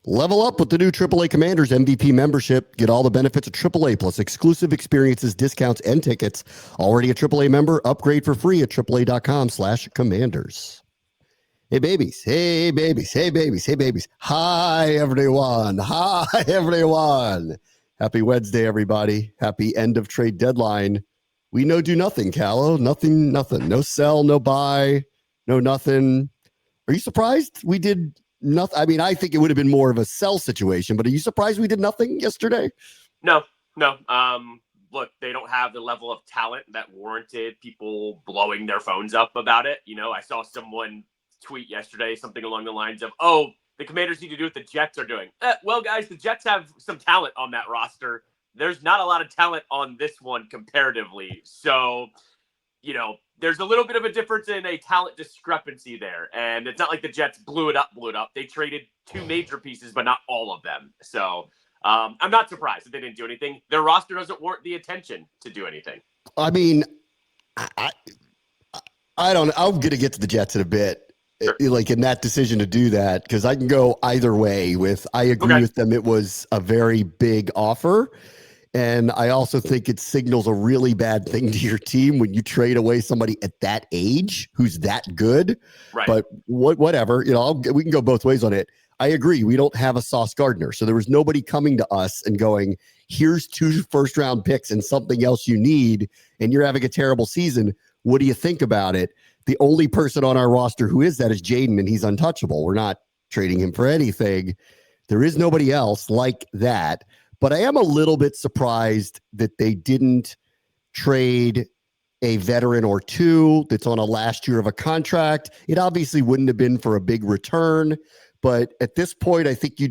Level up with the new AAA Commanders MVP membership. Get all the benefits of AAA plus exclusive experiences, discounts, and tickets. Already a AAA member? Upgrade for free at AAA.com/commanders. Hey, babies. Hey, babies. Hey, babies. Hey, babies. Hi, everyone. Hi, everyone. Happy Wednesday, everybody. Happy end of trade deadline. We do nothing, Callow. Nothing. No sell, no buy, no nothing. Are you surprised we did nothing? I mean, I think it would have been more of a sell situation, but are you surprised we did nothing yesterday? No. Look, they don't have the level of talent that warranted people blowing their phones up about it. I saw someone tweet yesterday something along the lines of, "Oh, the Commanders need to do what the Jets are doing." Well, guys, the Jets have some talent on that roster. There's not a lot of talent on this one comparatively. So, there's a little bit of a difference in a talent discrepancy there. And it's not like the Jets blew it up. They traded two major pieces, but not all of them. So I'm not surprised that they didn't do anything. Their roster doesn't warrant the attention to do anything. I mean, I don't know. I'm going to get to the Jets in a bit. Sure. Like in that decision to do that, because I can go either way with, I agree with them. It was a very big offer. And I also think it signals a really bad thing to your team when you trade away somebody at that age who's that good. Right. But whatever, we can go both ways on it. I agree. We don't have a Sauce Gardner. So there was nobody coming to us and going, here's 2 first-round picks and something else you need, and you're having a terrible season. What do you think about it? The only person on our roster who is that is Jaden, and he's untouchable. We're not trading him for anything. There is nobody else like that. But I am a little bit surprised that they didn't trade a veteran or two that's on a last year of a contract. It obviously wouldn't have been for a big return. But at this point, I think you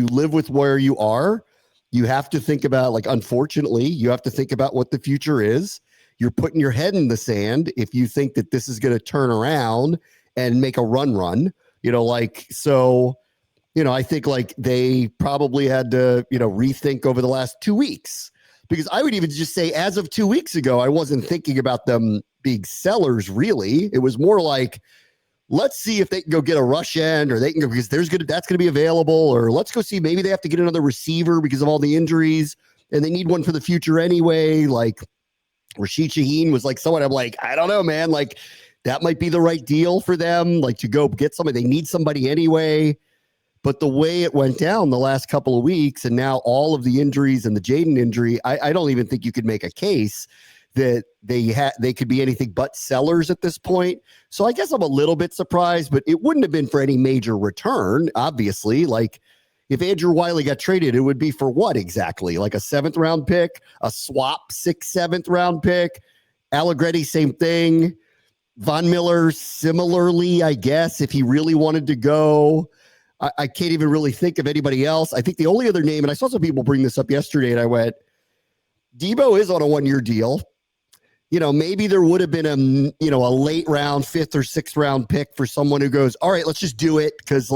live with where you are. You have to think about, unfortunately, you have to think about what the future is. You're putting your head in the sand if you think that this is going to turn around and make a run. I think they probably had to, rethink over the last 2 weeks, because I would even just say as of 2 weeks ago, I wasn't thinking about them being sellers. Really. It was more like, let's see if they can go get a rush end, or they can go, because that's going to be available, or let's go see, maybe they have to get another receiver because of all the injuries and they need one for the future anyway. Like Rashid Shaheen was someone I'm I don't know, man, that might be the right deal for them, to go get somebody. They need somebody anyway. But the way it went down the last couple of weeks, and now all of the injuries and the Jaden injury, I don't even think you could make a case that they could be anything but sellers at this point. So I guess I'm a little bit surprised, but it wouldn't have been for any major return, obviously. If Andrew Wiley got traded, it would be for what exactly? A 7th round pick, a swap 6th, 7th round pick. Allegretti, same thing. Von Miller, similarly, I guess, if he really wanted to go. I can't even really think of anybody else. I think the only other name, and I saw some people bring this up yesterday, and I went, Debo is on a 1-year deal. Maybe there would have been a late round, 5th or 6th round pick for someone who goes, all right, let's just do it, because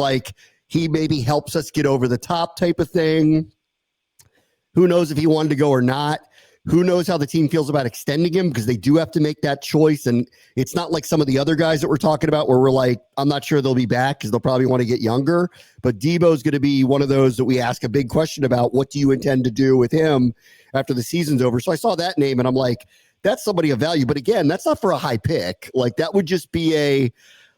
he maybe helps us get over the top type of thing. Who knows if he wanted to go or not? Who knows how the team feels about extending him, because they do have to make that choice. And it's not like some of the other guys that we're talking about where we're I'm not sure they'll be back because they'll probably want to get younger. But Debo's going to be one of those that we ask a big question about. What do you intend to do with him after the season's over? So I saw that name and I'm that's somebody of value. But again, that's not for a high pick. That would just be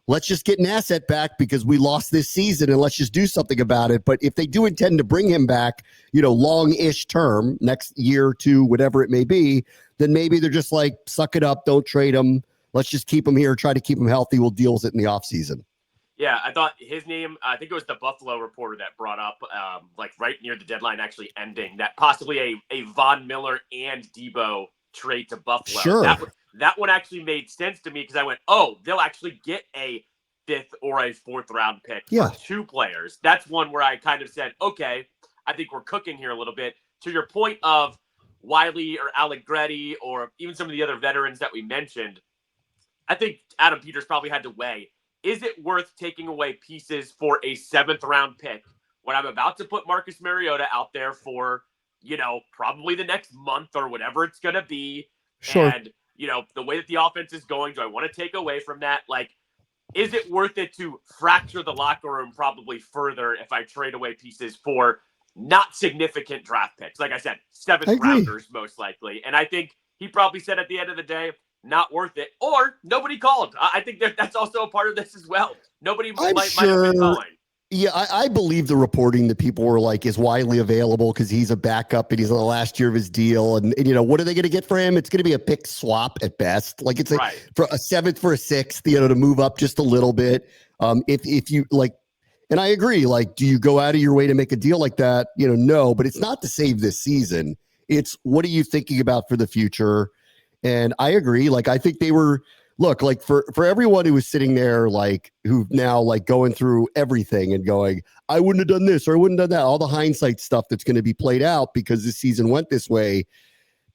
let's just get an asset back because we lost this season and let's just do something about it. But if they do intend to bring him back, long-ish term, next year or two, whatever it may be, then maybe they're just suck it up, don't trade him. Let's just keep him here, try to keep him healthy. We'll deal with it in the offseason. Yeah, I thought his name, I think it was the Buffalo Reporter that brought up, right near the deadline actually ending, that possibly a Von Miller and Debo trade to Buffalo. Sure. That one actually made sense to me because I went, oh, they'll actually get a 5th or a 4th round pick for 2 players. That's one where I kind of said, okay, I think we're cooking here a little bit. To your point of Wiley or Allegretti or even some of the other veterans that we mentioned, I think Adam Peters probably had to weigh, is it worth taking away pieces for a 7th round pick when I'm about to put Marcus Mariota out there for, probably the next month or whatever it's going to be? Sure. And, the way that the offense is going, do I want to take away from that? is it worth it to fracture the locker room probably further if I trade away pieces for not significant draft picks? Like I said, I seventh agree. rounders most likely. And I think he probably said at the end of the day, not worth it. Or nobody called. I think that's also a part of this as well. Nobody I'm might have been sure. calling. Yeah, I believe the reporting that people were like is widely available because he's a backup and he's on the last year of his deal. And you know, what are they going to get for him? It's going to be a pick swap at best. Like it's Right. for a seventh for a sixth, you know, to move up just a little bit. If you like, and I agree, like, do you go out of your way to make a deal like that? You know, no, but it's not to save this season. It's what are you thinking about for the future? And I agree. Like, I think they were, look, like for everyone who was sitting there, like who now like going through everything and going, I wouldn't have done this or I wouldn't have done that. All the hindsight stuff that's going to be played out because this season went this way.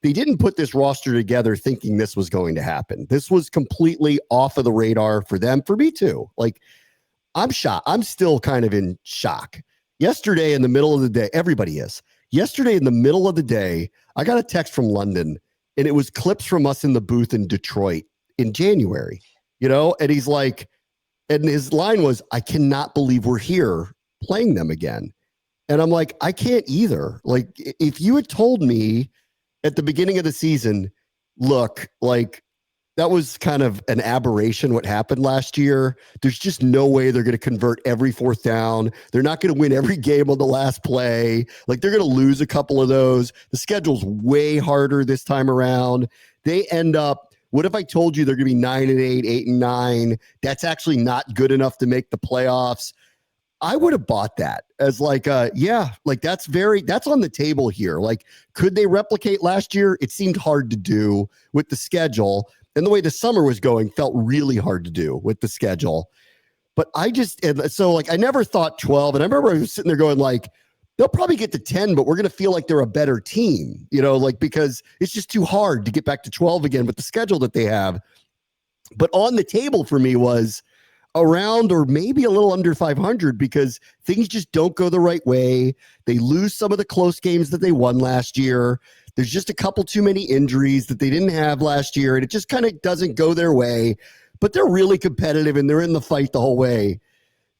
They didn't put this roster together thinking this was going to happen. This was completely off of the radar for them, for me too. Like, I'm shocked. I'm still kind of in shock. Yesterday, in the middle of the day, everybody is. Yesterday, in the middle of the day, I got a text from London, and it was clips from us in the booth in Detroit in January, you know? And he's like, and his line was, I cannot believe we're here playing them again. And I'm like, I can't either. Like, if you had told me at the beginning of the season, look, like, that was kind of an aberration what happened last year. There's just no way they're going to convert every fourth down. They're not going to win every game on the last play. Like they're going to lose a couple of those. The schedule's way harder this time around. They end up, what if I told you they're going to be 9-8, 8-9? That's actually not good enough to make the playoffs. I would have bought that as like, yeah, like that's on the table here. Like, could they replicate last year? It seemed hard to do with the schedule. And the way the summer was going felt really hard to do with the schedule. But so like, I never thought 12. And I remember I was sitting there going like, they'll probably get to 10, but we're going to feel like they're a better team, you know, like because it's just too hard to get back to 12 again with the schedule that they have. But on the table for me was around or maybe a little under 500 because things just don't go the right way. They lose some of the close games that they won last year. There's just a couple too many injuries that they didn't have last year, and it just kind of doesn't go their way. But they're really competitive, and they're in the fight the whole way.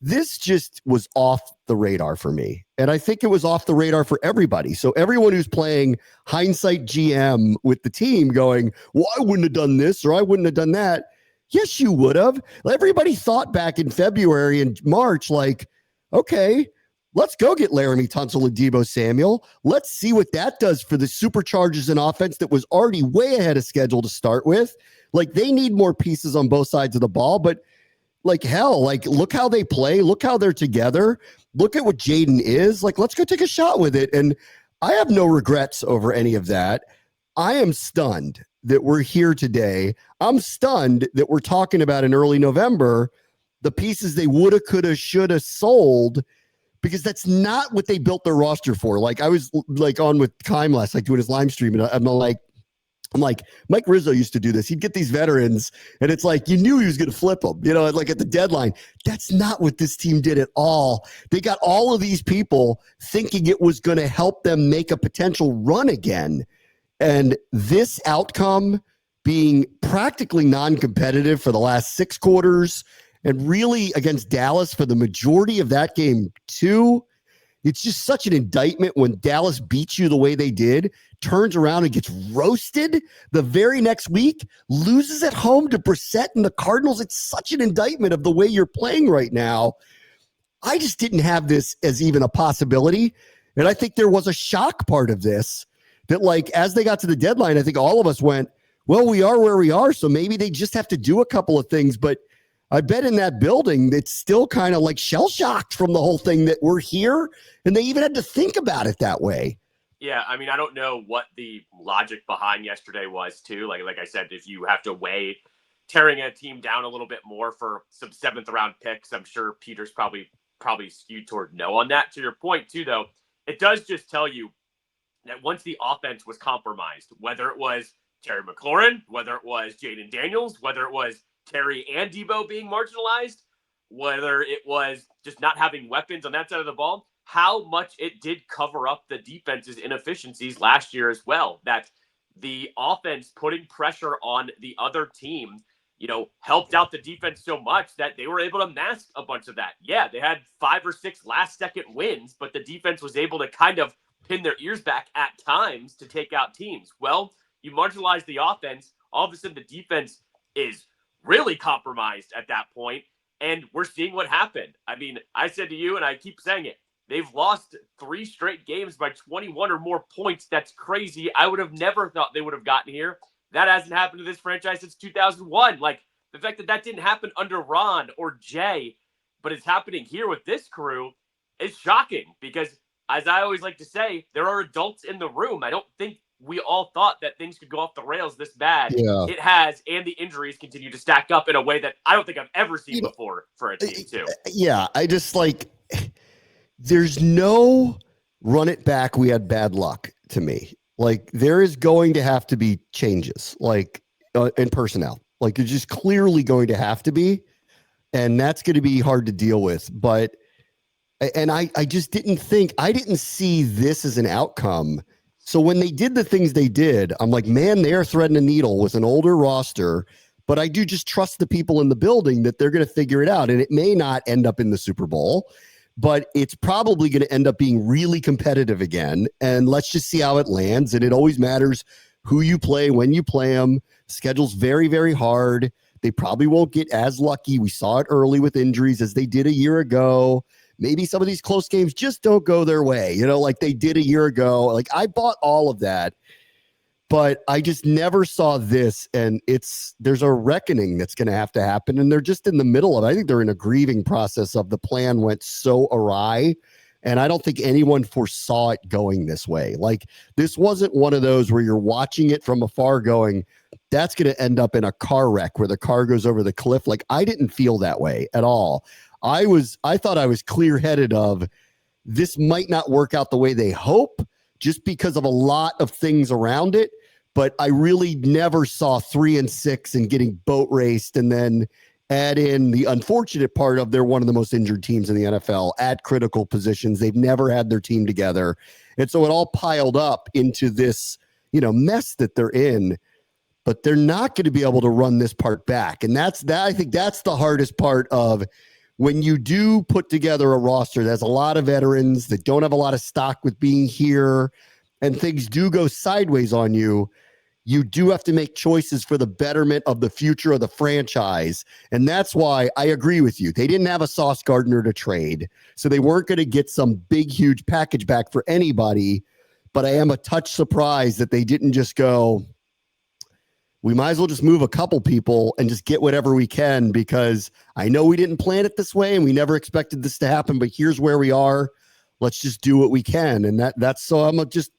This just was off the radar for me, and I think it was off the radar for everybody. So everyone who's playing hindsight GM with the team going, well, I wouldn't have done this or I wouldn't have done that. Yes, you would have. Everybody thought back in February and March, like, okay, let's go get Laramie Tunsil and Deebo Samuel. Let's see what that does for the Superchargers and offense that was already way ahead of schedule to start with. Like, they need more pieces on both sides of the ball, but like, hell, like, look how they play. Look how they're together. Look at what Jaden is. Like, let's go take a shot with it. And I have no regrets over any of that. I am stunned that we're here today. I'm stunned that we're talking about in early November the pieces they woulda, coulda, shoulda sold because that's not what they built their roster for. Like I was like on with Kime last, like doing his live stream, and I'm like, Mike Rizzo used to do this. He'd get these veterans, and it's like you knew he was going to flip them, you know, like at the deadline. That's not what this team did at all. They got all of these people thinking it was going to help them make a potential run again. And this outcome being practically non-competitive for the last 6 quarters and really against Dallas for the majority of that game too, it's just such an indictment when Dallas beats you the way they did, turns around and gets roasted the very next week, loses at home to Brissett and the Cardinals. It's such an indictment of the way you're playing right now. I just didn't have this as even a possibility. And I think there was a shock part of this that, like, as they got to the deadline, I think all of us went, well, we are where we are, so maybe they just have to do a couple of things. But I bet in that building, it's still kind of like shell-shocked from the whole thing that we're here, and they even had to think about it that way. Yeah, I mean, I don't know what the logic behind yesterday was, too. Like I said, if you have to weigh tearing a team down a little bit more for some 7th-round picks, I'm sure Peter's probably skewed toward no on that. To your point, too, though, it does just tell you that once the offense was compromised, whether it was Terry McLaurin, whether it was Jaden Daniels, whether it was Terry and Deebo being marginalized, whether it was just not having weapons on that side of the ball, how much it did cover up the defense's inefficiencies last year as well. That the offense putting pressure on the other team helped out the defense so much that they were able to mask a bunch of that. Yeah, they had 5 or 6 last-second wins, but the defense was able to kind of pin their ears back at times to take out teams. Well, you marginalize the offense, all of a sudden the defense is really compromised at that point, and we're seeing what happened. I mean, I said to you, and I keep saying it, they've lost 3 straight games by 21 or more points. That's crazy. I would have never thought they would have gotten here. That hasn't happened to this franchise since 2001. Like, the fact that didn't happen under Ron or Jay, but it's happening here with this crew is shocking because, as I always like to say, there are adults in the room. I don't think we all thought that things could go off the rails this bad. Yeah. It has, and the injuries continue to stack up in a way that I don't think I've ever seen before for a team, too. Yeah, I just there's no run it back, we had bad luck to me. Like, there is going to have to be changes, in personnel. Like, there's just clearly going to have to be, and that's going to be hard to deal with. But, and I just didn't see this as an outcome. So when they did the things they did, I'm like, man, they are threading a needle with an older roster. But I do just trust the people in the building that they're going to figure it out. And it may not end up in the Super Bowl, but it's probably going to end up being really competitive again. And let's just see how it lands. And it always matters who you play, when you play them. Schedule's very, very hard. They probably won't get as lucky. We saw it early with injuries as they did a year ago. Maybe some of these close games just don't go their way, like they did a year ago. Like, I bought all of that, but I just never saw this. And there's a reckoning that's going to have to happen. And they're just in the middle of it. I think they're in a grieving process of the plan went so awry. And I don't think anyone foresaw it going this way. Like, this wasn't one of those where you're watching it from afar going, that's going to end up in a car wreck where the car goes over the cliff. Like, I didn't feel that way at all. I thought I was clear-headed of this might not work out the way they hope just because of a lot of things around it. But I really never saw 3-6 and getting boat raced and then add in the unfortunate part of they're one of the most injured teams in the NFL at critical positions. They've never had their team together. And so it all piled up into this, mess that they're in, but they're not going to be able to run this part back. And I think that's the hardest part of when you do put together a roster that has a lot of veterans that don't have a lot of stock with being here and things do go sideways on you. You do have to make choices for the betterment of the future of the franchise. And that's why I agree with you. They didn't have a Sauce Gardner to trade, so they weren't going to get some big, huge package back for anybody. But I am a touch surprised that they didn't just go, we might as well just move a couple people and just get whatever we can, because I know we didn't plan it this way and we never expected this to happen, but here's where we are. Let's just do what we can. And that's so I'm just,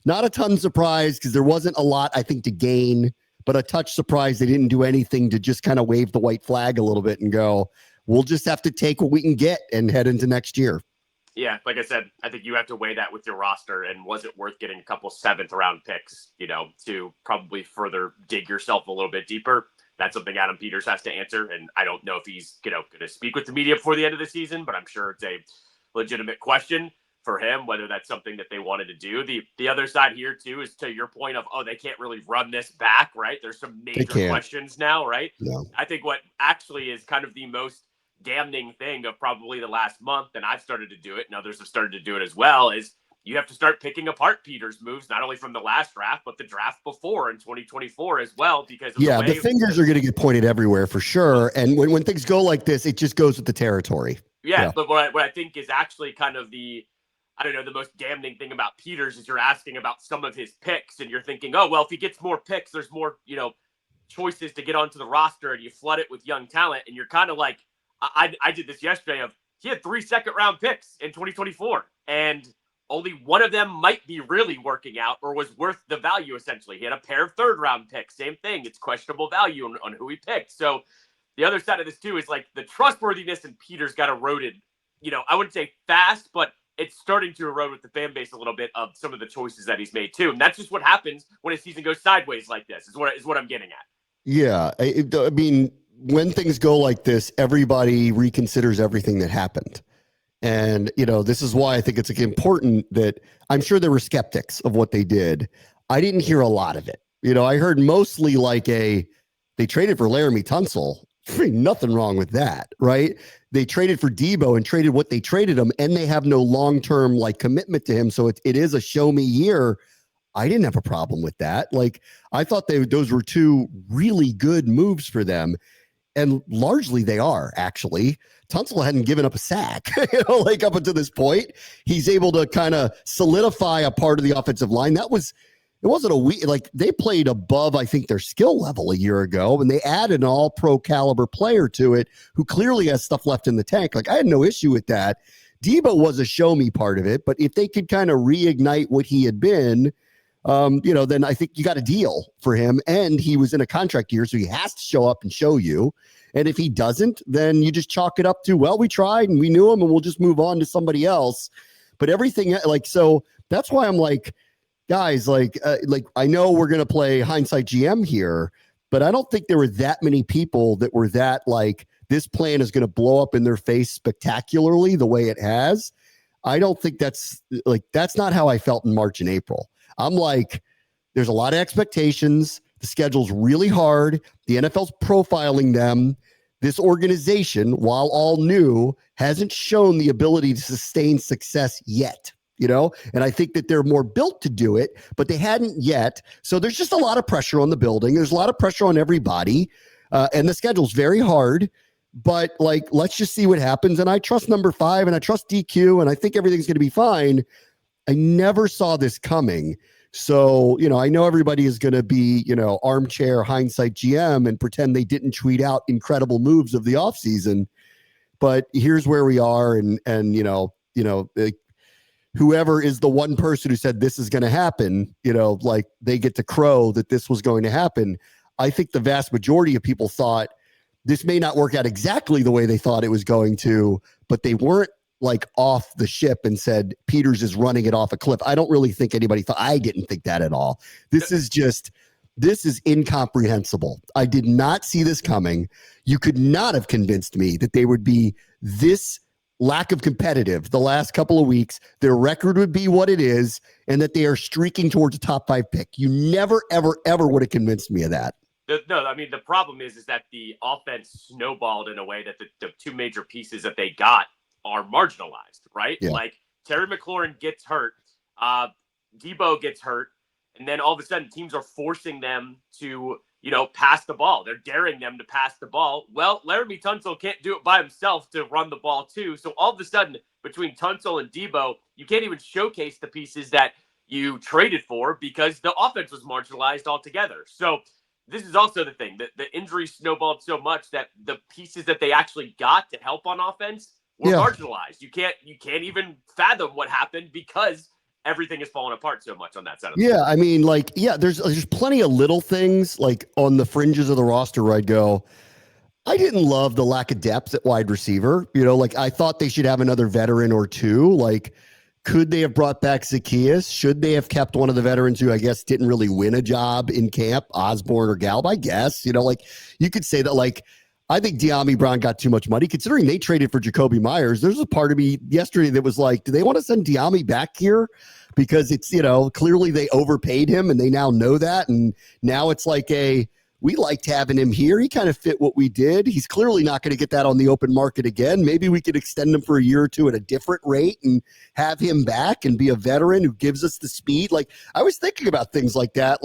not a ton surprised because there wasn't a lot, I think, to gain, but a touch surprised they didn't do anything to just kind of wave the white flag a little bit and go, we'll just have to take what we can get and head into next year. Yeah, like I said, I think you have to weigh that with your roster, and was it worth getting a couple 7th round picks, to probably further dig yourself a little bit deeper? That's something Adam Peters has to answer, and I don't know if he's going to speak with the media before the end of the season, but I'm sure it's a legitimate question for him, whether that's something that they wanted to do. The other side here, too, is to your point of, they can't really run this back, right? There's some major questions now, right? No. I think what actually is kind of the most damning thing of probably the last month, and I've started to do it, and others have started to do it as well, is you have to start picking apart Peters' moves, not only from the last draft, but the draft before in 2024 as well, because of the fingers are going to get pointed everywhere for sure. And when things go like this, it just goes with the territory. Yeah. But what I think is actually kind of the most damning thing about Peters is you're asking about some of his picks and you're thinking, oh, well, if he gets more picks, there's more, choices to get onto the roster, and you flood it with young talent. And you're kind of like, I did this yesterday he had 3 second-round picks in 2024, and only one of them might be really working out or was worth the value, essentially. He had a pair of 3rd-round picks. Same thing. It's questionable value on who he picked. So the other side of this, too, is like the trustworthiness in Peters got eroded, I wouldn't say fast, but it's starting to erode with the fan base a little bit of some of the choices that he's made, too. And that's just what happens when a season goes sideways like this, is what I'm getting at. Yeah. I mean, when things go like this, everybody reconsiders everything that happened. And, this is why I think it's important that I'm sure there were skeptics of what they did. I didn't hear a lot of it. I heard mostly they They traded for Laramie Tunsil. Nothing wrong with that, right? They traded for Debo and traded what they traded him, and they have no long-term like commitment to him. So it is a show me year. I didn't have a problem with that. Like, I thought those were two really good moves for them. And largely they are, actually. Tunsil hadn't given up a sack, like up until this point. He's able to kind of solidify a part of the offensive line. It wasn't a week, like they played above, I think, their skill level a year ago, and they added an all-pro caliber player to it who clearly has stuff left in the tank. Like, I had no issue with that. Debo was a show me part of it, but if they could kind of reignite what he had been, then I think you got a deal for him, and he was in a contract year, so he has to show up and show you. And if he doesn't, then you just chalk it up to, well, we tried and we knew him and we'll just move on to somebody else. But everything so that's why I'm like, guys, like I know we're going to play hindsight GM here, but I don't think there were that many people that were that like, this plan is going to blow up in their face spectacularly the way it has. I don't think that's not how I felt in March and April. I'm like, there's a lot of expectations. The schedule's really hard. The NFL's profiling them. This organization, while all new, hasn't shown the ability to sustain success yet, And I think that they're more built to do it, but they hadn't yet. So there's just a lot of pressure on the building. There's a lot of pressure on everybody. And the schedule's very hard. But, like, let's just see what happens. And I trust number 5, and I trust DQ, and I think everything's going to be fine. I never saw this coming. So, I know everybody is going to be, armchair hindsight GM and pretend they didn't tweet out incredible moves of the offseason. But here's where we are. And whoever is the one person who said this is going to happen, like they get to crow that this was going to happen. I think the vast majority of people thought this may not work out exactly the way they thought it was going to, but they weren't like off the ship and said Peters is running it off a cliff. I don't really think anybody thought. I didn't think that at all. This is incomprehensible. I did not see this coming. You could not have convinced me that they would be this lack of competitive the last couple of weeks. Their record would be what it is, and that they are streaking towards a top 5 pick. You never, ever, ever would have convinced me of that. No, I mean, the problem is that the offense snowballed in a way that the two major pieces that they got are marginalized, right? Yeah. Like Terry McLaurin gets hurt, Debo gets hurt, and then all of a sudden teams are forcing them to, pass the ball. They're daring them to pass the ball. Well, Laramie Tunsil can't do it by himself to run the ball too. So all of a sudden, between Tunsil and Debo, you can't even showcase the pieces that you traded for because the offense was marginalized altogether. So this is also the thing, that the injury snowballed so much that the pieces that they actually got to help on offense were marginalized. You can't even fathom what happened because everything is falling apart so much on that side of the field. I mean, there's plenty of little things like on the fringes of the roster where I'd go, I didn't love the lack of depth at wide receiver. I thought they should have another veteran or two. Like, could they have brought back Zacchaeus? Should they have kept one of the veterans who I guess didn't really win a job in camp, Osborne or Galb, I guess? You could say that, I think De'Ami Brown got too much money considering they traded for Jacoby Myers. There's a part of me yesterday that was like, do they want to send De'Ami back here? Because it's, clearly they overpaid him and they now know that. And now it's like we liked having him here. He kind of fit what we did. He's clearly not going to get that on the open market again. Maybe we could extend him for a year or two at a different rate and have him back and be a veteran who gives us the speed. I was thinking about things like that.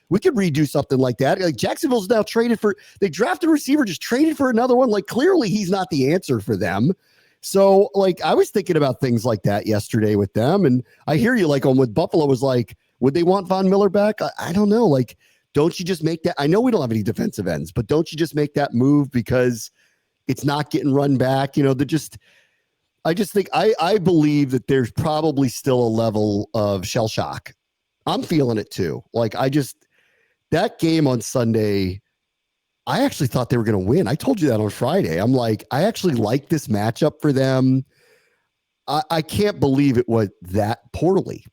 We could redo something like that. Jacksonville's now they drafted a receiver, just traded for another one. Clearly he's not the answer for them. So I was thinking about things like that yesterday with them. And I hear you on what Buffalo was like, would they want Von Miller back? I don't know. Don't you just make that? I know we don't have any defensive ends, but don't you just make that move because it's not getting run back? I just think I believe that there's probably still a level of shell shock. I'm feeling it too. That game on Sunday, I actually thought they were going to win. I told you that on Friday. I'm like, I actually like this matchup for them. I can't believe it went that poorly.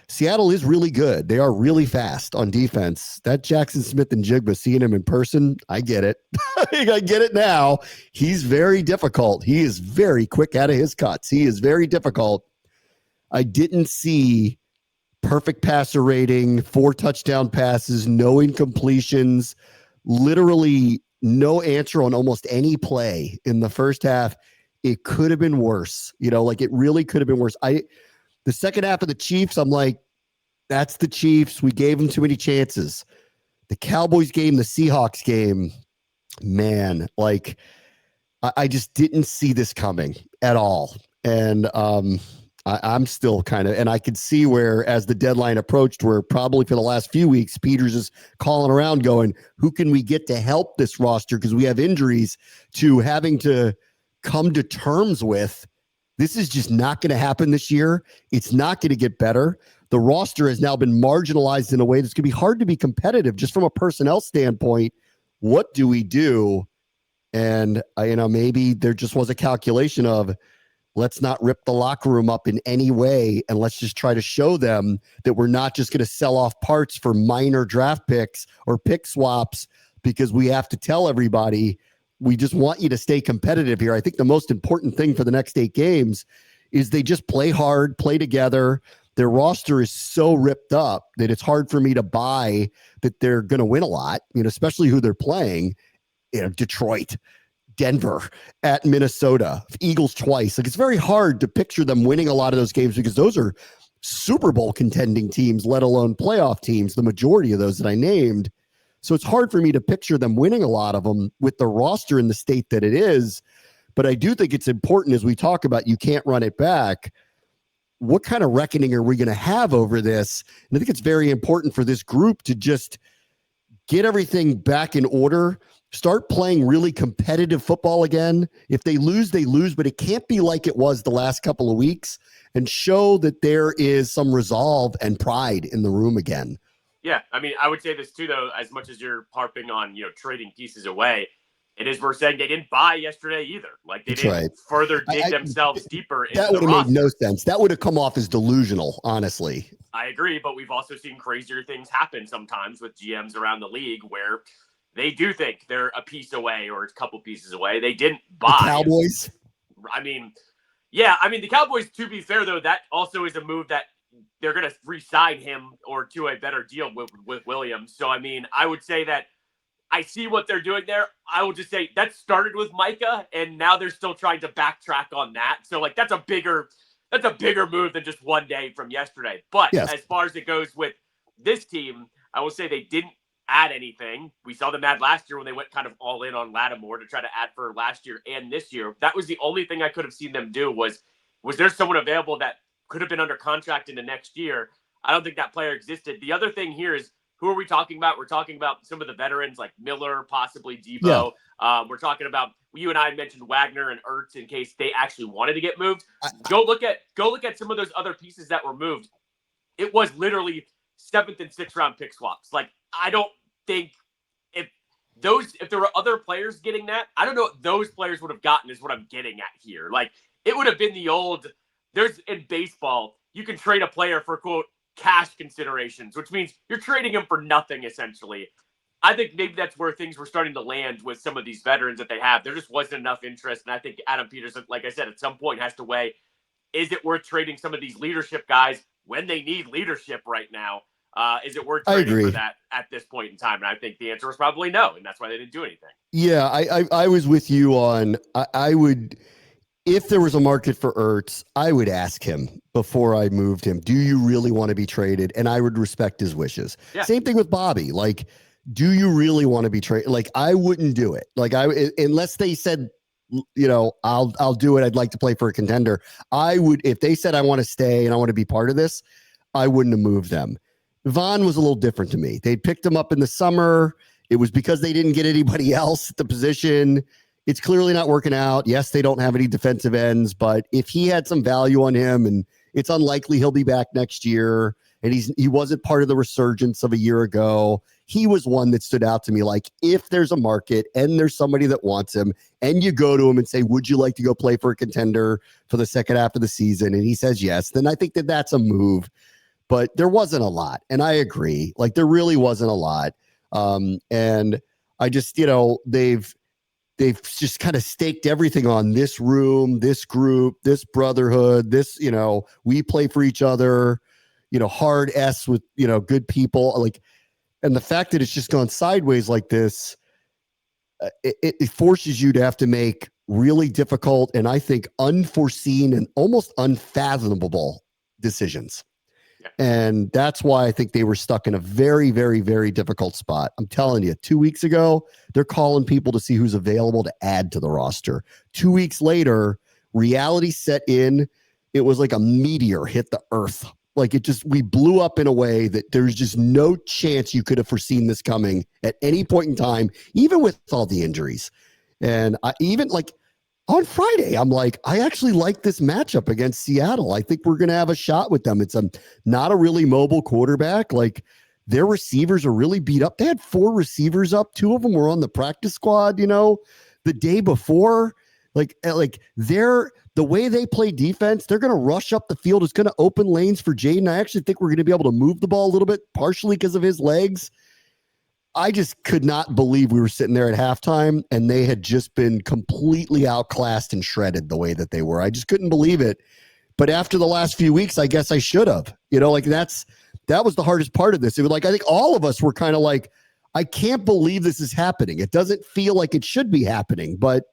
Seattle is really good. They are really fast on defense. That Jackson Smith and Jigba, seeing him in person, I get it. I get it now. He's very difficult. He is very quick out of his cuts. He is very difficult. I didn't see perfect passer rating, 4 touchdown passes, no incompletions, literally no answer on almost any play in the first half. It could have been worse. Like it really could have been worse. The second half of the Chiefs, I'm like, that's the Chiefs. We gave them too many chances. The Cowboys game, the Seahawks game, man, like I just didn't see this coming at all. And I'm still kind of, and I could see where as the deadline approached, where probably for the last few weeks, Peters is calling around going, who can we get to help this roster? Because we have injuries, to having to come to terms with, this is just not going to happen this year. It's not going to get better. The roster has now been marginalized in a way that's going to be hard to be competitive just from a personnel standpoint. What do we do? And, maybe there just was a calculation of, let's not rip the locker room up in any way, and let's just try to show them that we're not just going to sell off parts for minor draft picks or pick swaps, because we have to tell everybody, we just want you to stay competitive here. I think the most important thing for the next 8 games is they just play hard, play together. Their roster is so ripped up that it's hard for me to buy that they're going to win a lot, especially who they're playing. Detroit, Denver, at Minnesota, Eagles twice. Like, it's very hard to picture them winning a lot of those games, because those are Super Bowl contending teams, let alone playoff teams, the majority of those that I named. So it's hard for me to picture them winning a lot of them with the roster in the state that it is. But I do think it's important, as we talk about, you can't run it back. What kind of reckoning are we going to have over this? And I think it's very important for this group to just get everything back in order, start playing really competitive football again. If they lose, they lose, but it can't be like it was the last couple of weeks, and show that there is some resolve and pride in the room again. Yeah, I mean, I would say this too, though, as much as you're harping on, trading pieces away, it is worth saying they didn't buy yesterday either. Like, they didn't further dig themselves deeper into the roster. That would have made no sense. That would have come off as delusional, honestly. I agree, but we've also seen crazier things happen sometimes with GMs around the league where they do think they're a piece away or a couple pieces away. They didn't buy. The Cowboys? I mean, the Cowboys, to be fair, though, that also is a move that they're going to re-sign him or to a better deal with Williams. So, I mean, I would say that I see what they're doing there. I will just say that started with Micah, and now they're still trying to backtrack on that. So, like, that's a bigger move than just one day from yesterday. But As far as it goes with this team, I will say they didn't add anything. We saw them add last year when they went kind of all in on Lattimore to try to add for last year and this year. That was the only thing I could have seen them do was there someone available that could have been under contract into next year? I don't think that player existed. The other thing here is, who are we talking about? We're talking about some of the veterans like Miller, possibly Debo. Yeah. We're talking about, you and I mentioned Wagner and Ertz in case they actually wanted to get moved. Go look at some of those other pieces that were moved. It was literally 7th and 6th round pick swaps. Like, I don't think if there were other players getting that, I don't know what those players would have gotten is what I'm getting at here. Like, it would have been the old, in baseball, you can trade a player for, quote, cash considerations, which means you're trading him for nothing, essentially. I think maybe that's where things were starting to land with some of these veterans that they have. There just wasn't enough interest. And I think Adam Peters, like I said, at some point has to weigh, is it worth trading some of these leadership guys when they need leadership right now? Is it worth trading for that at this point in time? And I think the answer was probably no. And that's why they didn't do anything. Yeah, I was with you on, I would, if there was a market for Ertz, I would ask him before I moved him, do you really want to be traded? And I would respect his wishes. Yeah. Same thing with Bobby. Like, do you really want to be traded? Like, I wouldn't do it. Like, unless they said, I'll do it. I'd like to play for a contender. I would, if they said, I want to stay and I want to be part of this, I wouldn't have moved them. Vaughn was a little different to me. They picked him up in the summer. It was because they didn't get anybody else at the position. It's clearly not working out. Yes, they don't have any defensive ends, but if he had some value on him, and it's unlikely he'll be back next year, and he wasn't part of the resurgence of a year ago, he was one that stood out to me. Like, if there's a market and there's somebody that wants him, and you go to him and say, would you like to go play for a contender for the second half of the season? And he says yes, then I think that that's a move. But there wasn't a lot. And I agree. Like, there really wasn't a lot. And I just, they've just kind of staked everything on this room, this group, this brotherhood, this, we play for each other, hard S with, good people. Like, And the fact that it's just gone sideways like this, it forces you to have to make really difficult and I think unforeseen and almost unfathomable decisions. Yeah. And that's why I think they were stuck in a very, very, very difficult spot. I'm telling you, 2 weeks ago, they're calling people to see who's available to add to the roster. 2 weeks later, reality set in. It was like a meteor hit the earth. Like we blew up in a way that there's just no chance you could have foreseen this coming at any point in time, even with all the injuries. And even like on Friday, I'm like, I actually like this matchup against Seattle. I think we're going to have a shot with them. It's not a really mobile quarterback. Like their receivers are really beat up. They had 4 receivers up. 2 of them were on the practice squad, the day before. Like the way they play defense, they're going to rush up the field. It's going to open lanes for Jaden. I actually think we're going to be able to move the ball a little bit, partially because of his legs. I just could not believe we were sitting there at halftime and they had just been completely outclassed and shredded the way that they were. I just couldn't believe it. But after the last few weeks, I guess I should have. That was the hardest part of this. It was like, I think all of us were kind of like, I can't believe this is happening. It doesn't feel like it should be happening, but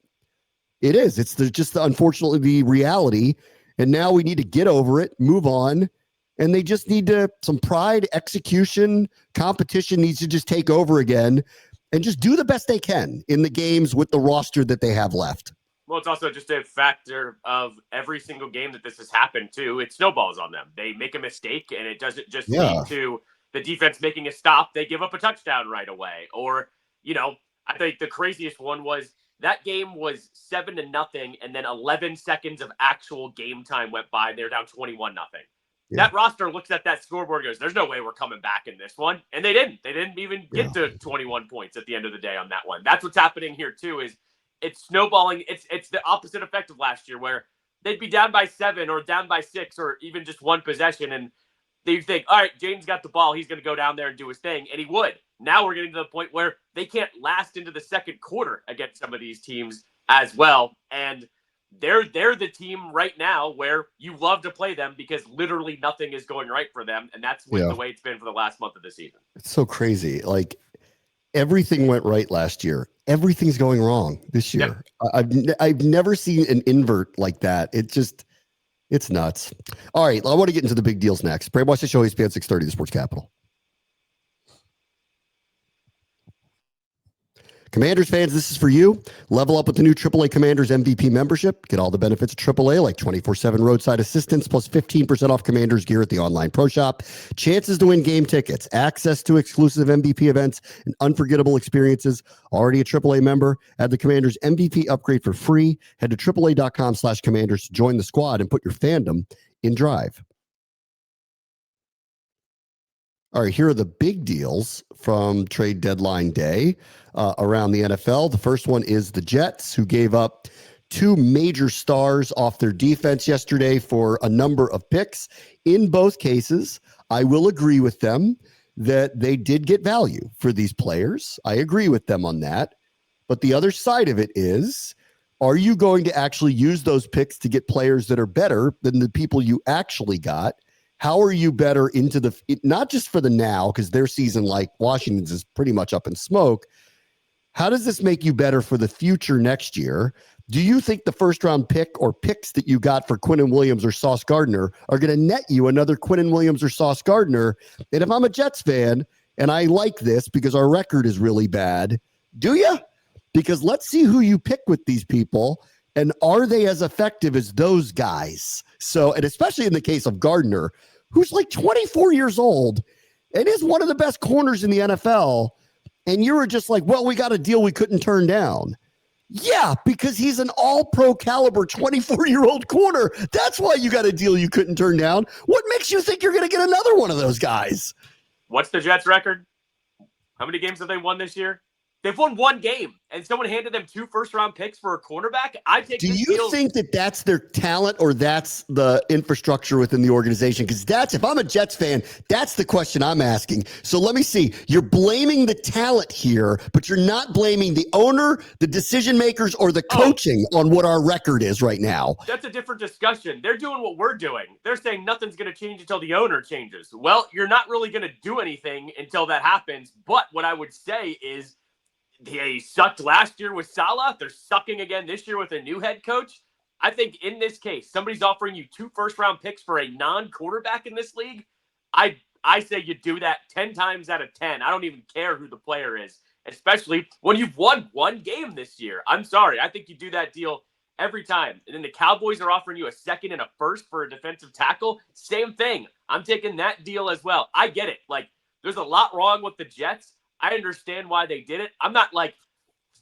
it is. It's unfortunately the reality. And now we need to get over it, move on. And they just need some pride, execution, competition needs to just take over again and just do the best they can in the games with the roster that they have left. Well, it's also just a factor of every single game that this has happened to. It snowballs on them. They make a mistake and it doesn't just lead to the defense making a stop. They give up a touchdown right away. Or, I think the craziest one was that game was 7-0, and then 11 seconds of actual game time went by. They're down 21-0. Yeah. That roster looks at that scoreboard and goes, there's no way we're coming back in this one. And they didn't. They didn't even get to 21 points at the end of the day on that one. That's what's happening here, too, is it's snowballing. It's the opposite effect of last year where they'd be down by 7 or down by 6 or even just one possession. And they think, all right, Jaden's got the ball. He's going to go down there and do his thing. And he would. Now we're getting to the point where they can't last into the second quarter against some of these teams as well. And they're the team right now where you love to play them because literally nothing is going right for them. And that's the way it's been for the last month of the season. It's so crazy. Like everything went right last year. Everything's going wrong this year. Yep. I've never seen an invert like that. It's nuts. All right. I want to get into the big deals next. Brave Watch the Show, ESPN 630, the Sports Capital. Commanders fans, this is for you. Level up with the new AAA Commanders MVP membership. Get all the benefits of AAA like 24/7 roadside assistance plus 15% off Commanders gear at the online pro shop. Chances to win game tickets, access to exclusive MVP events, and unforgettable experiences. Already a AAA member? Add the Commanders MVP upgrade for free. Head to AAA.com/Commanders to join the squad and put your fandom in drive. All right, here are the big deals from trade deadline day around the NFL. The first one is the Jets, who gave up 2 major stars off their defense yesterday for a number of picks. In both cases, I will agree with them that they did get value for these players. I agree with them on that. But the other side of it is, are you going to actually use those picks to get players that are better than the people you actually got? How are you better into not just for the now, because their season, like Washington's, is pretty much up in smoke. How does this make you better for the future next year? Do you think the first round pick or picks that you got for Quinnen Williams or Sauce Gardner are going to net you another Quinnen Williams or Sauce Gardner? And if I'm a Jets fan and I like this because our record is really bad, do you? Because let's see who you pick with these people. And are they as effective as those guys? So, and especially in the case of Gardner, who's like 24 years old and is one of the best corners in the NFL. And you were just like, well, we got a deal we couldn't turn down. Yeah, because he's an all-pro caliber 24-year-old corner. That's why you got a deal you couldn't turn down. What makes you think you're going to get another one of those guys? What's the Jets' record? How many games have they won this year? They've won one game, and someone handed them 2 first-round picks for a cornerback. I take Do this you deal. think that that's their talent or that's the infrastructure within the organization? Because if I'm a Jets fan, that's the question I'm asking. So let me see. You're blaming the talent here, but you're not blaming the owner, the decision makers, or the coaching on what our record is right now. That's a different discussion. They're doing what we're doing. They're saying nothing's going to change until the owner changes. Well, you're not really going to do anything until that happens. But what I would say is, they sucked last year with Saleh. They're sucking again this year with a new head coach. I think in this case, somebody's offering you 2 first-round picks for a non-quarterback in this league. I say you do that 10 times out of 10. I don't even care who the player is, especially when you've won one game this year. I'm sorry. I think you do that deal every time. And then the Cowboys are offering you a second and a first for a defensive tackle. Same thing. I'm taking that deal as well. I get it. Like, there's a lot wrong with the Jets. I understand why they did it. I'm not like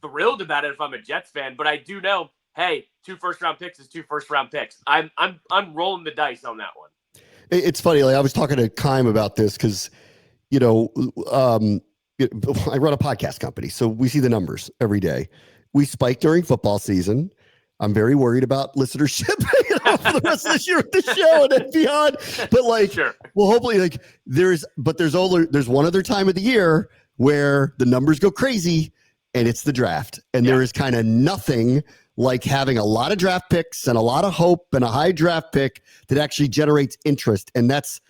thrilled about it if I'm a Jets fan, but I do know, hey, 2 first-round picks is 2 first-round picks. I'm rolling the dice on that one. It's funny. Like, I was talking to Kime about this because, I run a podcast company, so we see the numbers every day. We spike during football season. I'm very worried about listenership for the rest of this year with the show and beyond. But Sure. Well, hopefully, there's one other time of the year where the numbers go crazy, and it's the draft. And there is kind of nothing like having a lot of draft picks and a lot of hope and a high draft pick that actually generates interest. And that's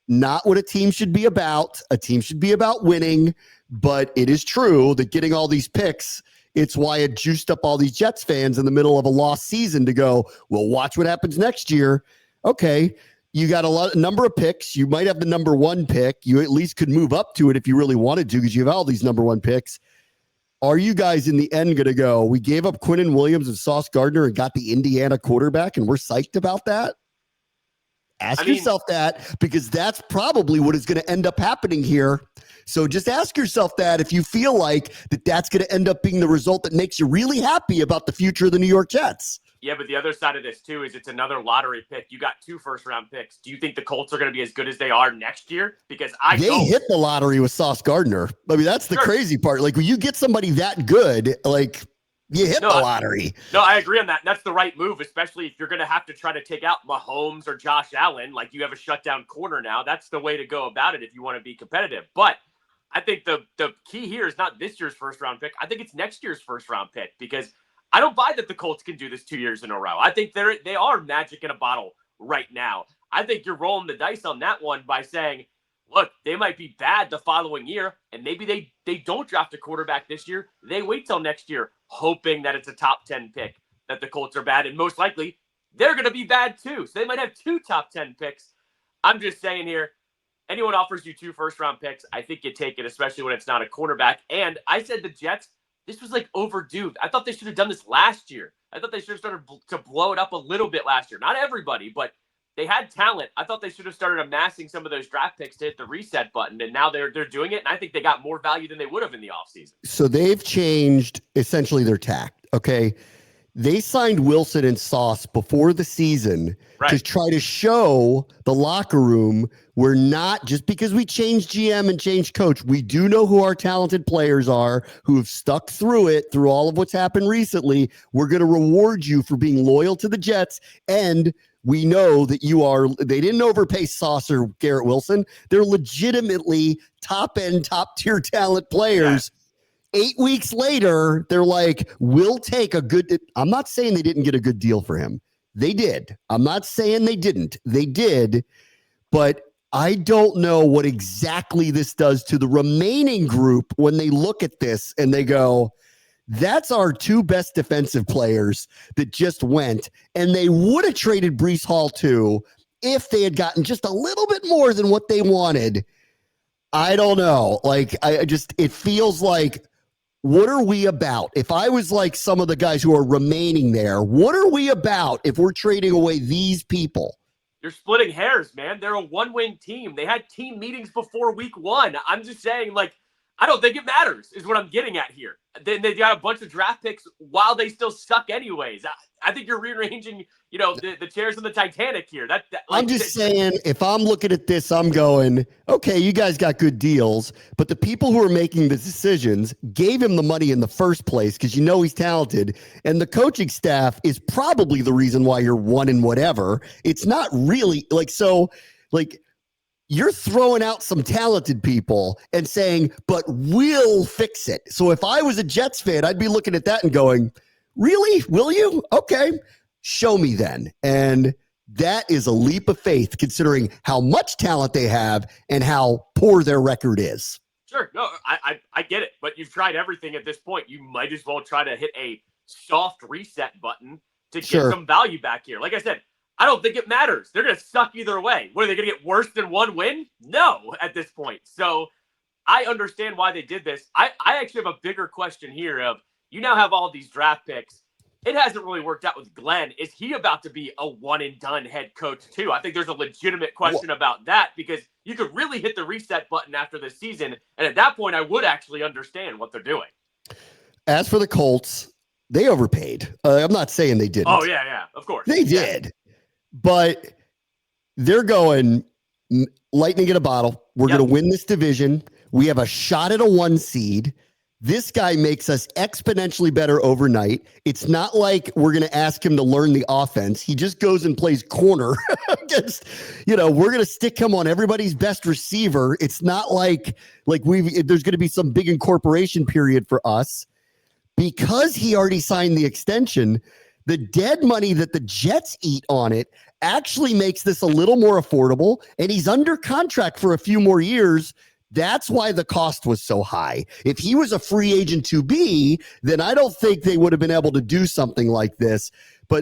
not what a team should be about. A team should be about winning, but it is true that getting all these picks, it's why it juiced up all these Jets fans in the middle of a lost season to go, well, watch what happens next year. Okay. You got a number of picks. You might have the number 1 pick. You at least could move up to it if you really wanted to, because you have all these number 1 picks. Are you guys in the end going to go, we gave up Quinnen Williams and Sauce Gardner and got the Indiana quarterback, and we're psyched about that? Ask yourself that, because that's probably what is going to end up happening here. So just ask yourself that if you feel like that's going to end up being the result that makes you really happy about the future of the New York Jets. Yeah, but the other side of this, too, is it's another lottery pick. You got 2 first-round picks. Do you think the Colts are going to be as good as they are next year? Because they hit the lottery with Sauce Gardner. I mean, that's the crazy part. Like, when you get somebody that good, you hit the lottery. No, I agree on that. That's the right move, especially if you're going to have to try to take out Mahomes or Josh Allen. Like, you have a shutdown corner now. That's the way to go about it if you want to be competitive. But I think the key here is not this year's first-round pick. I think it's next year's first-round pick, because I don't buy that the Colts can do this 2 years in a row. I think they are magic in a bottle right now. I think you're rolling the dice on that one by saying, look, they might be bad the following year, and maybe they don't draft a quarterback this year. They wait till next year, hoping that it's a top 10 pick, that the Colts are bad, and most likely they're going to be bad too. So they might have 2 top 10 picks. I'm just saying here, anyone offers you 2 first-round picks, I think you take it, especially when it's not a quarterback. And I said the Jets, this was overdue. I thought they should have done this last year. I thought they should have started to blow it up a little bit last year. Not everybody, but they had talent. I thought they should have started amassing some of those draft picks to hit the reset button, and now they're doing it, and I think they got more value than they would have in the offseason. So they've changed essentially their tact, okay? They signed Wilson and Sauce before the season to try to show the locker room we're not, just because we changed GM and changed coach, we do know who our talented players are who have stuck through it, through all of what's happened recently. We're going to reward you for being loyal to the Jets, and we know that they didn't overpay Sauce or Garrett Wilson. They're legitimately top-end, top-tier talent players. Yeah. 8 weeks later, they're like, we'll take a good – I'm not saying they didn't get a good deal for him. They did. I'm not saying they didn't. They did. But I don't know what exactly this does to the remaining group when they look at this and they go, that's our 2 best defensive players that just went. And they would have traded Breece Hall too if they had gotten just a little bit more than what they wanted. I don't know. It feels like, what are we about? If I was like some of the guys who are remaining there, what are we about if we're trading away these people? You're splitting hairs, man. They're a 1-win team. They had team meetings before week 1. I'm just saying, I don't think it matters, is what I'm getting at here. Then they got a bunch of draft picks while they still suck anyways. I think you're rearranging, the chairs in the Titanic here. I'm just saying, if I'm looking at this, I'm going, okay, you guys got good deals, but the people who are making the decisions gave him the money in the first place because he's talented, and the coaching staff is probably the reason why you're one and whatever. It's not really you're throwing out some talented people and saying, but we'll fix it. So if I was a Jets fan, I'd be looking at that and going, really? Will you? Okay, show me then. And that is a leap of faith considering how much talent they have and how poor their record is. Sure. No, I get it. But you've tried everything at this point. You might as well try to hit a soft reset button to get some value back here. Like I said, I don't think it matters. They're going to suck either way. What, are they going to get worse than one win? No, at this point. So I understand why they did this. I actually have a bigger question here of, you now have all these draft picks. It hasn't really worked out with Glenn. Is he about to be a one-and-done head coach too? I think there's a legitimate question about that, because you could really hit the reset button after this season. And at that point, I would actually understand what they're doing. As for the Colts, they overpaid. I'm not saying they didn't. Oh, yeah, of course. They did. But they're going lightning in a bottle. We're going to win this division. We have a shot at a 1 seed. This guy makes us exponentially better overnight. It's not like we're going to ask him to learn the offense. He just goes and plays corner against, we're going to stick him on everybody's best receiver. It's not like there's going to be some big incorporation period for us because he already signed the extension. The dead money that the Jets eat on it actually makes this a little more affordable, and he's under contract for a few more years. That's why the cost was so high. If he was a free agent to be, then I don't think they would have been able to do something like this,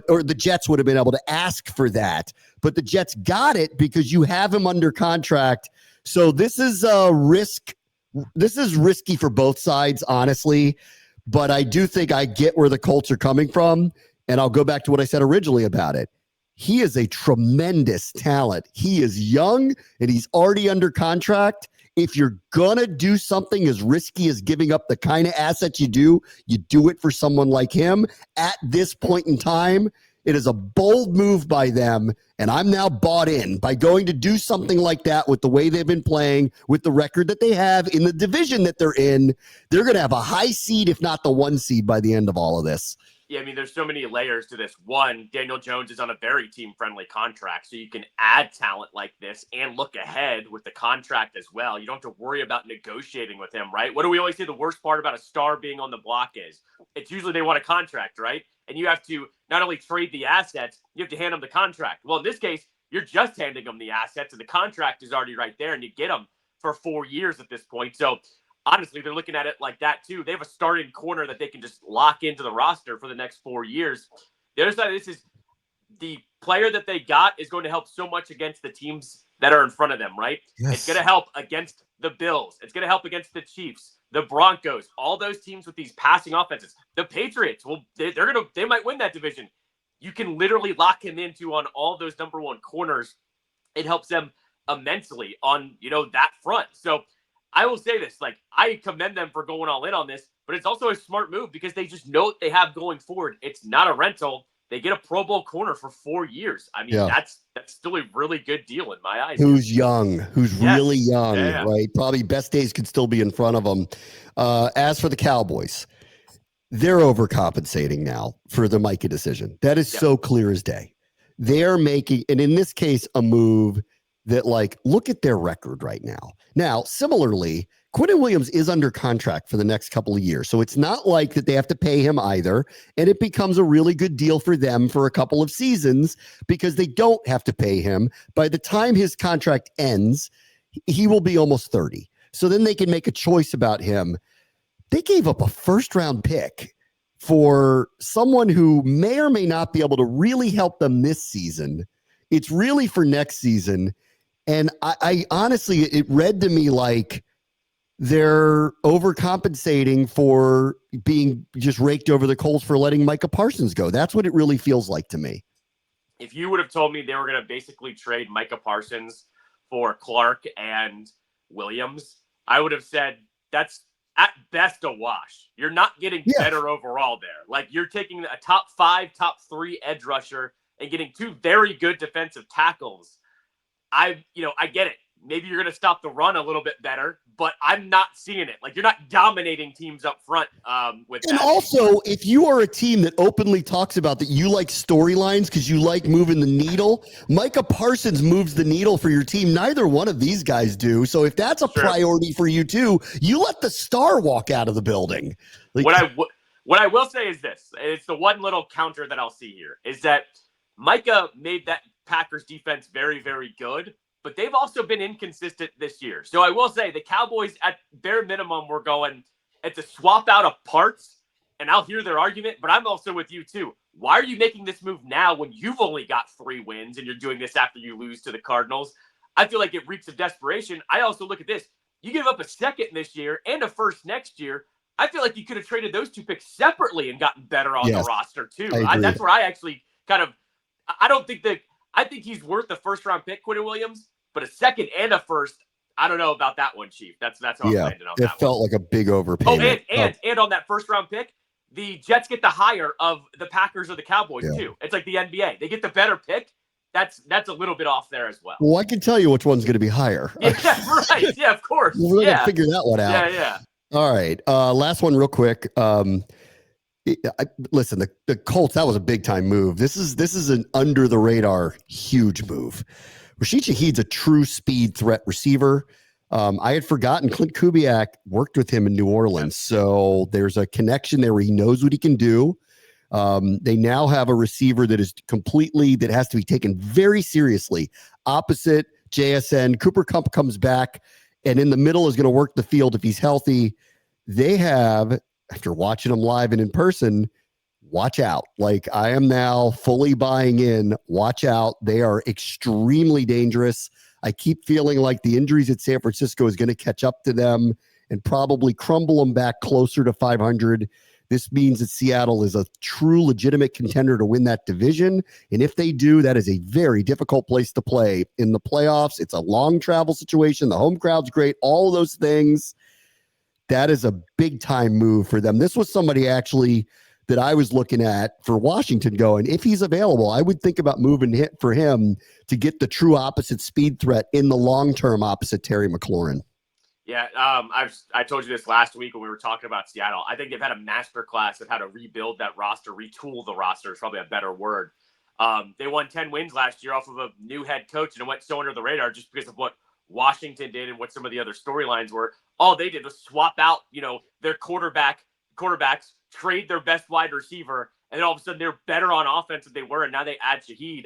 or the Jets would have been able to ask for that. But the Jets got it because you have him under contract. So this is a risk. This is risky for both sides, honestly. But I do think I get where the Colts are coming from. And I'll go back to what I said originally about it. He is a tremendous talent. He is young and he's already under contract. If you're going to do something as risky as giving up the kind of assets you do it for someone like him at this point in time. It is a bold move by them. And I'm now bought in by going to do something like that with the way they've been playing, with the record that they have in the division that they're in. They're going to have a high seed, if not the 1 seed by the end of all of this. Yeah, I mean, there's so many layers to this. One, Daniel Jones is on a very team-friendly contract, so you can add talent like this and look ahead with the contract as well. You don't have to worry about negotiating with him, right? What do we always say the worst part about a star being on the block is? It's usually they want a contract, right? And you have to not only trade the assets, you have to hand them the contract. Well, in this case, you're just handing them the assets, and the contract is already right there, and you get them for 4 years at this point. So honestly, they're looking at it like that too. They have a starting corner that they can just lock into the roster for the next 4 years. The other side of this is the player that they got is going to help so much against the teams that are in front of them, right? Yes. It's going to help against the Bills. It's going to help against the Chiefs, the Broncos, all those teams with these passing offenses. The Patriots, well, they might win that division. You can literally lock him into on all those number 1 corners. It helps them immensely on, that front. So I will say this, I commend them for going all in on this, but it's also a smart move because they just know what they have going forward. It's not a rental. They get a Pro Bowl corner for 4 years. I mean, that's still a really good deal in my eyes. Who's really young, right? Probably best days could still be in front of them. As for the Cowboys, they're overcompensating now for the Micah decision. That is so clear as day. They're making, and in this case, a move that, look at their record right now. Now, similarly, Quinnen Williams is under contract for the next couple of years. So it's not like that they have to pay him either. And it becomes a really good deal for them for a couple of seasons because they don't have to pay him. By the time his contract ends, he will be almost 30. So then they can make a choice about him. They gave up a first-round pick for someone who may or may not be able to really help them this season. It's really for next season. And I honestly, it read to me like they're overcompensating for being just raked over the coals for letting Micah Parsons go. That's what it really feels like to me. If you would have told me they were going to basically trade Micah Parsons for Clark and Williams, I would have said that's at best a wash. You're not getting better overall there. Like, you're taking a top 5, top 3 edge rusher and getting 2 very good defensive tackles. I get it. Maybe you're going to stop the run a little bit better, but I'm not seeing it. Like, you're not dominating teams up front with that. And also, if you are a team that openly talks about that you like storylines because you like moving the needle, Micah Parsons moves the needle for your team. Neither one of these guys do. So if that's a priority for you too, you let the star walk out of the building. Like, what I will say is this. It's the one little counter that I'll see here is that Micah made that Packers defense very, very good, but they've also been inconsistent this year. So I will say the Cowboys, at bare minimum, were going, it's a swap out of parts, and I'll hear their argument, but I'm also with you too. Why are you making this move now when you've only got 3 wins and you're doing this after you lose to the Cardinals? I feel like it reeks of desperation. I also look at this. You give up a second this year and a first next year. I feel like you could have traded those 2 picks separately and gotten better on the roster too. That's where I actually kind of, I think he's worth the first-round pick, Quinnen Williams, but a second and a first, I don't know about that one, Chief. That's how I'm landing on that one. It felt like a big overpayment. And on that first-round pick, the Jets get the higher of the Packers or the Cowboys too. It's like the NBA. They get the better pick. That's a little bit off there as well. Well, I can tell you which one's going to be higher. Yeah, right. Yeah, of course. We're going to figure that one out. Yeah. All right. Last one real quick. Listen, the Colts, that was a big time move. This is an under the radar huge move. Rashid Shaheed's a true speed threat receiver. I had forgotten Clint Kubiak worked with him in New Orleans. So there's a connection there where he knows what he can do. They now have a receiver that has to be taken very seriously. Opposite JSN, Cooper Kupp comes back and in the middle is going to work the field if he's healthy. They have, after watching them live and in person, watch out. Like, I am now fully buying in. Watch out. They are extremely dangerous. I keep feeling like the injuries at San Francisco is going to catch up to them and probably crumble them back closer to 500. This means that Seattle is a true legitimate contender to win that division. And if they do, that is a very difficult place to play in the playoffs. It's a long travel situation. The home crowd's great. All of those things. That is a big time move for them. This was somebody actually that I was looking at for Washington going, if he's available, I would think about moving hit for him to get the true opposite speed threat in the long term opposite Terry McLaurin. Yeah, I told you this last week when we were talking about Seattle. I think they've had a master class of how to rebuild that roster, retool the roster is probably a better word. They won 10 wins last year off of a new head coach, and it went so under the radar just because of what Washington did and what some of the other storylines were. All they did was swap out, their quarterbacks, trade their best wide receiver, and then all of a sudden they're better on offense than they were, and now they add Shaheed.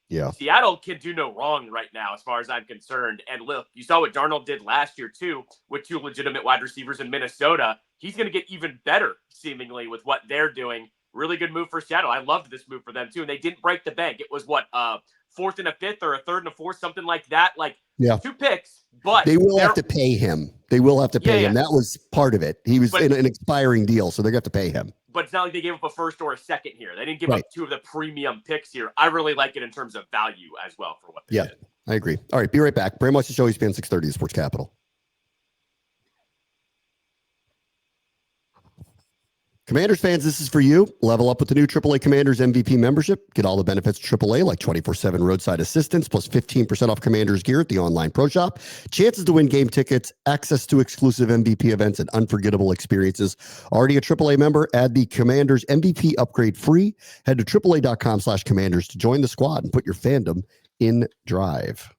Yeah. Seattle can do no wrong right now, as far as I'm concerned. And look, you saw what Darnold did last year, too, with 2 legitimate wide receivers in Minnesota. He's going to get even better, seemingly, with what they're doing. Really good move for Seattle. I loved this move for them, too. And they didn't break the bank. It was, 4th and a 5th or a 3rd and a 4th, something like that. 2 picks, but they will have to pay him. They will have to pay him. That was part of it. He was in an expiring deal, so they're going to have to pay him. But it's not like they gave up a first or a second here. They didn't give up 2 of the premium picks here. I really like it in terms of value as well for what they did. I agree. All right, be right back. Bram watch the show. ESPN 630 Sports Capital. Commanders fans, this is for you. Level up with the new AAA Commanders MVP membership. Get all the benefits of AAA like 24/7 roadside assistance plus 15% off Commanders gear at the online pro shop. Chances to win game tickets, access to exclusive MVP events, and unforgettable experiences. Already a AAA member? Add the Commanders MVP upgrade free. Head to AAA.com/Commanders to join the squad and put your fandom in drive.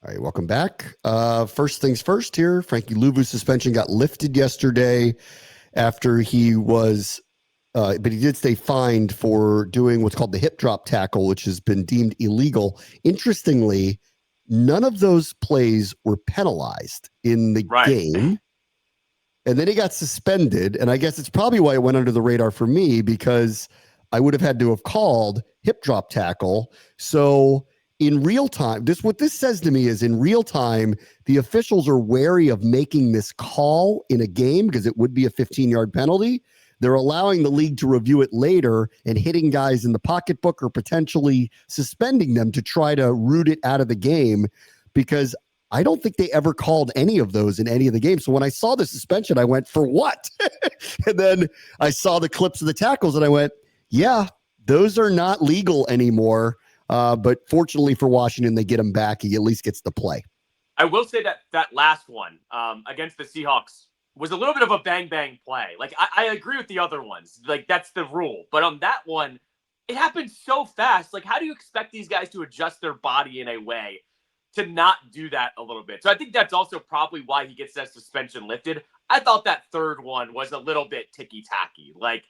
All right, welcome back. First things first here. Frankie Luvu's suspension got lifted yesterday after he was, but he did stay fined for doing what's called the hip drop tackle, which has been deemed illegal. Interestingly, none of those plays were penalized in the game. And then he got suspended. And I guess it's probably why it went under the radar for me, because I would have had to have called hip drop tackle. So in real time, what this says to me is in real time, the officials are wary of making this call in a game because it would be a 15-yard penalty. They're allowing the league to review it later and hitting guys in the pocketbook or potentially suspending them to try to root it out of the game, because I don't think they ever called any of those in any of the games. So when I saw the suspension, I went, for what? And then I saw the clips of the tackles and I went, yeah, those are not legal anymore. But fortunately for Washington, they get him back. He at least gets to play. I will say that last one against the Seahawks was a little bit of a bang play. Like, I agree with the other ones. Like, that's the rule. But on that one, it happened so fast. Like, how do you expect these guys to adjust their body in a way to not do that a little bit? So I think that's also probably why he gets that suspension lifted. I thought that third one was a little bit ticky-tacky. Like,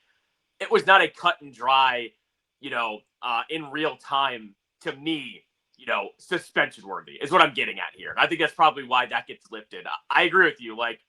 it was not a cut and dry, in real time, to me, suspension worthy is what I'm getting at here. And I think that's probably why that gets lifted. I agree with you. Like,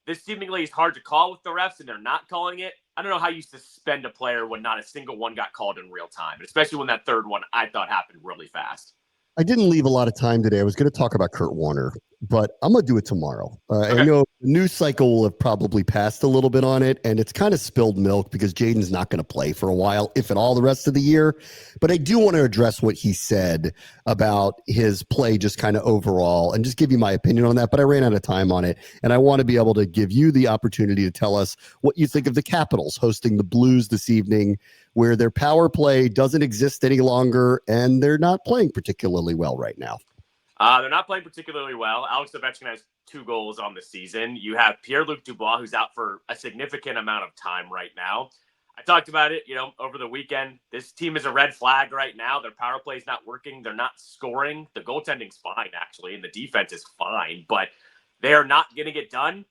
this seemingly is hard to call with the refs and they're not calling it. I don't know how you suspend a player when not a single one got called in real time, especially when that third one I thought happened really fast. I didn't leave a lot of time today. I was going to talk about Kurt Warner, but I'm going to do it tomorrow. Okay. I know the news cycle will have probably passed a little bit on it, and it's kind of spilled milk because Jaden's not going to play for a while, if at all, the rest of the year. But I do want to address what he said about his play just kind of overall and just give you my opinion on that. But I ran out of time on it, and I want to be able to give you the opportunity to tell us what you think of the Capitals hosting the Blues this evening, where their power play doesn't exist any longer and they're not playing particularly well right now. They're not playing particularly well. Alex Ovechkin has 2 goals on the season. You have Pierre-Luc Dubois, who's out for a significant amount of time right now. I talked about it, over the weekend. This team is a red flag right now. Their power play is not working. They're not scoring. The goaltending's fine, actually, and the defense is fine, but they are not getting it done.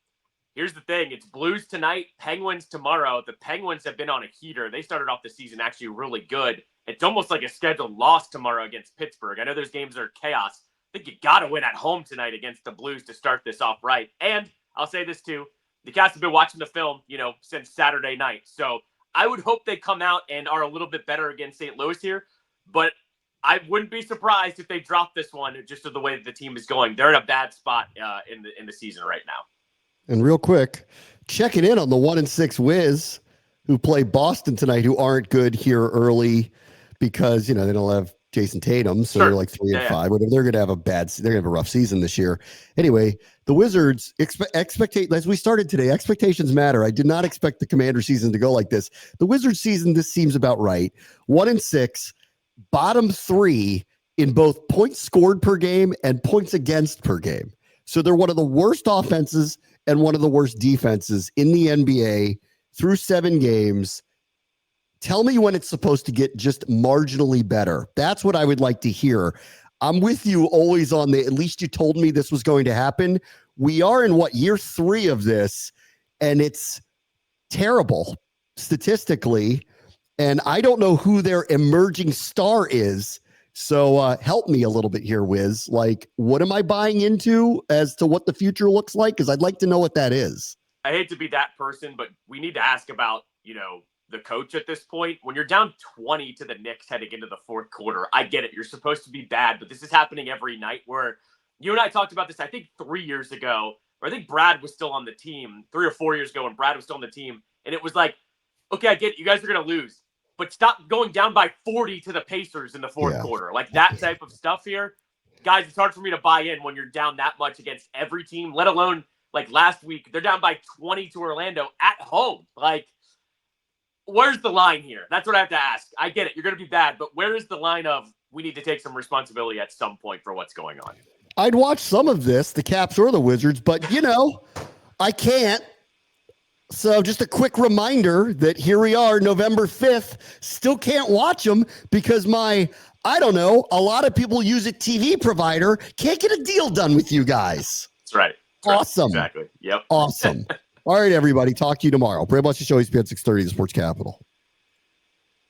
Here's the thing. It's Blues tonight, Penguins tomorrow. The Penguins have been on a heater. They started off the season actually really good. It's almost like a scheduled loss tomorrow against Pittsburgh. I know those games are chaos. I think you got to win at home tonight against the Blues to start this off right. And I'll say this too. The cats have been watching the film, since Saturday night. So I would hope they come out and are a little bit better against St. Louis here. But I wouldn't be surprised if they drop this one just to the way that the team is going. They're in a bad spot in the season right now. And real quick, checking in on the 1-6 Wiz who play Boston tonight, who aren't good here early because, they don't have Jason Tatum. So they're like 3-5, whatever. They're going to have they're going to have a rough season this year. Anyway, the Wizards as we started today, expectations matter. I did not expect the Commander season to go like this. The Wizards season, this seems about right. 1-6, bottom 3 in both points scored per game and points against per game. So they're one of the worst offenses and one of the worst defenses in the NBA through 7 games. Tell me when it's supposed to get just marginally better. That's what I would like to hear. I'm with you always on at least you told me this was going to happen. We are in year 3 of this, and it's terrible statistically. And I don't know who their emerging star is. So help me a little bit here, Wiz. Like, what am I buying into as to what the future looks like? Because I'd like to know what that is. I hate to be that person, but we need to ask about, the coach at this point. When you're down 20 to the Knicks heading into the fourth quarter, I get it. You're supposed to be bad, but this is happening every night where you and I talked about this, I think 3 years ago, or I think Brad was still on the team 3 or 4 years ago when Brad was still on the team. And it was like, okay, I get it. You guys are going to lose, but stop going down by 40 to the Pacers in the fourth quarter. Like that type of stuff here. Guys, it's hard for me to buy in when you're down that much against every team, let alone like last week, they're down by 20 to Orlando at home. Like, where's the line here? That's what I have to ask. I get it. You're going to be bad, but where is the line of we need to take some responsibility at some point for what's going on? I'd watch some of this, the Caps or the Wizards, but, I can't. So just a quick reminder that here we are, November 5th, still can't watch them because a lot of people use a TV provider, can't get a deal done with you guys. That's right. Awesome. Exactly. Yep. Awesome. All right, everybody. Talk to you tomorrow. Brave Buster Show, ESPN 630, the Sports Capital.